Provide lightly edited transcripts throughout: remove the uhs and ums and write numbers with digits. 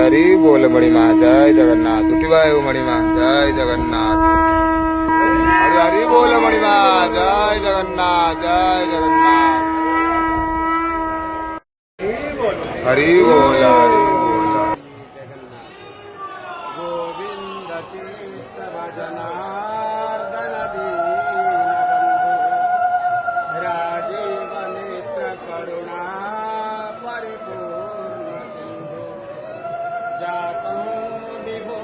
हरि बोल मणिमा जय जगन्नाथ उठिबाय मणिमा जय जगन्नाथ हरि हरि बोल मणिमा जय जगन्नाथ जय जगन्नाथ हरि बोल हरि बोल गोविंद केशव जनार्दन दीनबंधु राजीव नेत्र करुणा परिपूर्ण सिंधु जातं विभो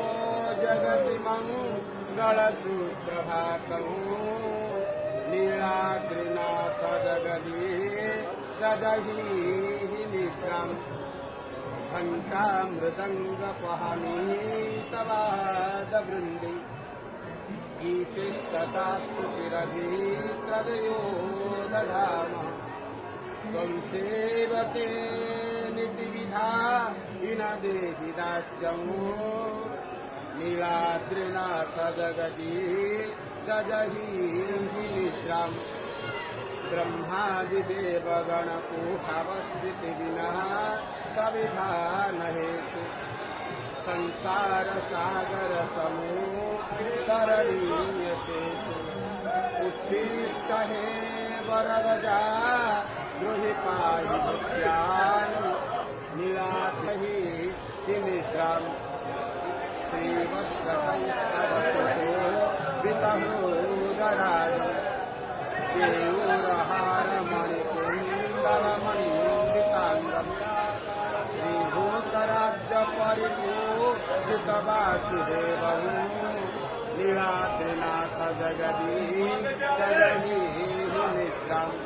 जगति मंगल सुप्रभातं नीलाद्रिनाथ जगदीश सदहि नित्रम् घण्टामृदङ्गपहामि तवादवृन्दे गीतिस्तथा स्तुतिरभित्रदयो दधामः त्वं सेवके नितिविधायिन देहि दास्यं नीलाद्रिनाथ जगदीश सजहि निद्राम् ब्रह्मादिदेवगणपूषावस्थितिविनः सविधान हेतु संसार सागर समूह सेतु उत्तिष्ठ हे वरदजा द्रोहि पाहि भक्त्यान् निराधहि निद्रां श्रीवत्सतैस्तव सुशोभितहोदराय केयूरहारमणिकुण्डलमण्डिताङ्गम् श्रीभूतराज्यपरिपूजितवासुदेवं नीलाद्रिनाथ जगदीश सजहि निद्राम्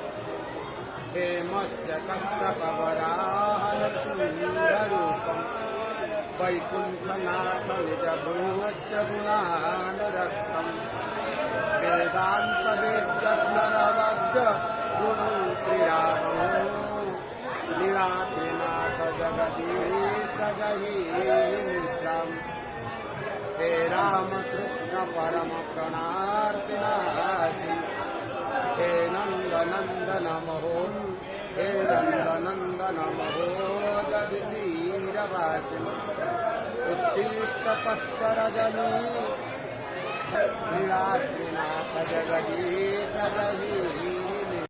हेमस्य कश्यपवराहनसुन्दरूपम् वैकुण्ठनाथ निजभूत्य गुणानुरक्तम् वेदान्तवेद्यज्ञरवद्य गुरुप्रियामो नीलाद्रिनाथ जगदीश सजहि निद्राम् हे रामकृष्ण परम प्रणार्तिनाशि हे नन्दनन्दन महो हे नन्दनन्दन महोदधिवीरवासि उत्तिष्ठ पश्चरजनी नीलाद्रिनाथ जगदीश सजहि